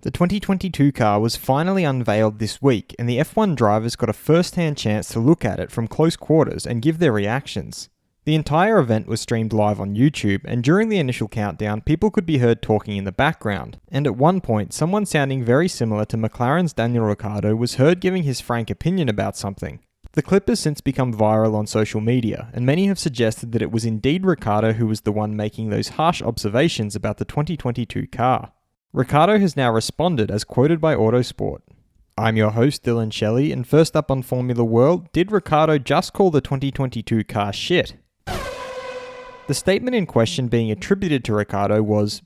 The 2022 car was finally unveiled this week, and the F1 drivers got a first-hand chance to look at it from close quarters and give their reactions. The entire event was streamed live on YouTube, and during the initial countdown, people could be heard talking in the background, and at one point, someone sounding very similar to McLaren's Daniel Ricciardo was heard giving his frank opinion about something. The clip has since become viral on social media, and many have suggested that it was indeed Ricciardo who was the one making those harsh observations about the 2022 car. Ricciardo has now responded as quoted by Autosport. I'm your host Dylan Shelley, and first up on Formula World, did Ricciardo just call the 2022 car shit? The statement in question being attributed to Ricciardo was,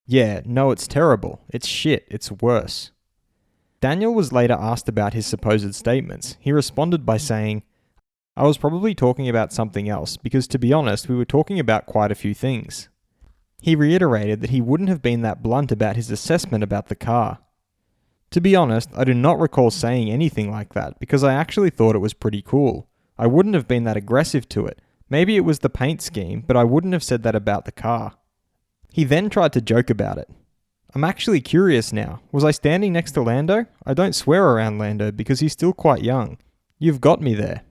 "Yeah, no, it's terrible. It's shit. It's worse." Daniel was later asked about his supposed statements. He responded by saying, "I was probably talking about something else, because to be honest, we were talking about quite a few things." He reiterated that he wouldn't have been that blunt about his assessment about the car. To be honest, I do not recall saying anything like that, because I actually thought it was pretty cool. I wouldn't have been that aggressive to it. Maybe it was the paint scheme, but I wouldn't have said that about the car. He then tried to joke about it. I'm actually curious now. Was I standing next to Lando? I don't swear around Lando because he's still quite young. You've got me there.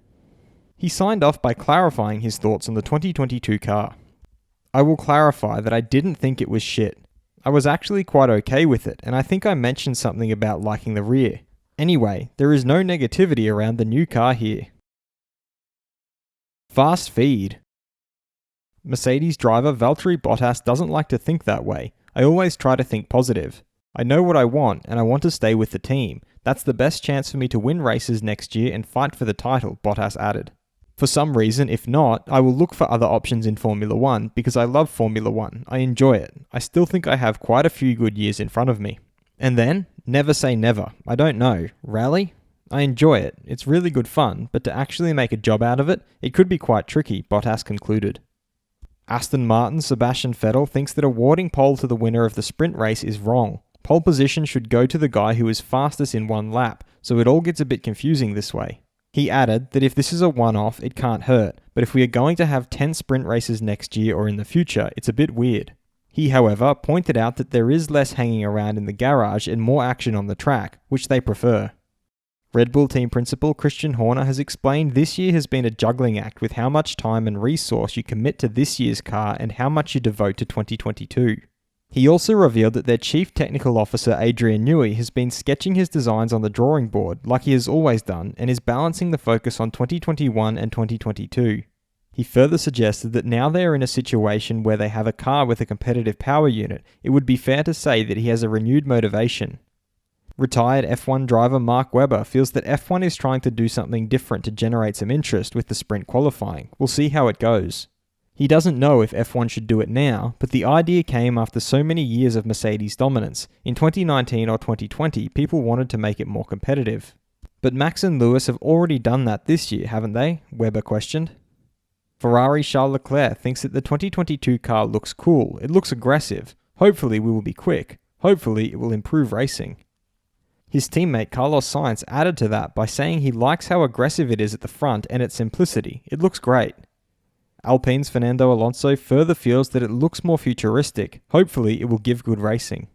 He signed off by clarifying his thoughts on the 2022 car. I will clarify that I didn't think it was shit. I was actually quite okay with it, and I think I mentioned something about liking the rear. Anyway, there is no negativity around the new car here. Fast feed. Mercedes driver Valtteri Bottas doesn't like to think that way. I always try to think positive. I know what I want, and I want to stay with the team. That's the best chance for me to win races next year and fight for the title, Bottas added. For some reason, if not, I will look for other options in Formula 1 because I love Formula 1. I enjoy it. I still think I have quite a few good years in front of me. And then, never say never. I don't know. Rally? I enjoy it. It's really good fun, but to actually make a job out of it, it could be quite tricky, Bottas concluded. Aston Martin's Sebastian Vettel thinks that awarding pole to the winner of the sprint race is wrong. Pole position should go to the guy who is fastest in one lap, so it all gets a bit confusing this way. He added that if this is a one-off, it can't hurt, but if we are going to have 10 sprint races next year or in the future, it's a bit weird. He, however, pointed out that there is less hanging around in the garage and more action on the track, which they prefer. Red Bull team principal Christian Horner has explained this year has been a juggling act with how much time and resource you commit to this year's car and how much you devote to 2022. He also revealed that their chief technical officer Adrian Newey has been sketching his designs on the drawing board like he has always done and is balancing the focus on 2021 and 2022. He further suggested that now they are in a situation where they have a car with a competitive power unit, it would be fair to say that he has a renewed motivation. Retired F1 driver Mark Webber feels that F1 is trying to do something different to generate some interest with the sprint qualifying. We'll see how it goes. He doesn't know if F1 should do it now, but the idea came after so many years of Mercedes dominance. In 2019 or 2020, people wanted to make it more competitive. But Max and Lewis have already done that this year, haven't they? Webber questioned. Ferrari Charles Leclerc thinks that the 2022 car looks cool, it looks aggressive. Hopefully we will be quick. Hopefully it will improve racing. His teammate Carlos Sainz added to that by saying he likes how aggressive it is at the front and its simplicity. It looks great. Alpine's Fernando Alonso further feels that it looks more futuristic. Hopefully it will give good racing.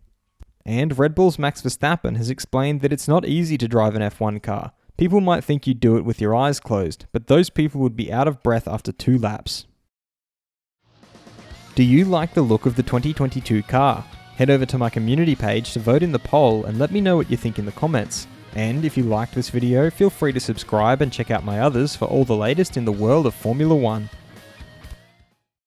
And Red Bull's Max Verstappen has explained that it's not easy to drive an F1 car. People might think you do it with your eyes closed, but those people would be out of breath after 2 laps. Do you like the look of the 2022 car? Head over to my community page to vote in the poll and let me know what you think in the comments. And if you liked this video, feel free to subscribe and check out my others for all the latest in the world of Formula 1.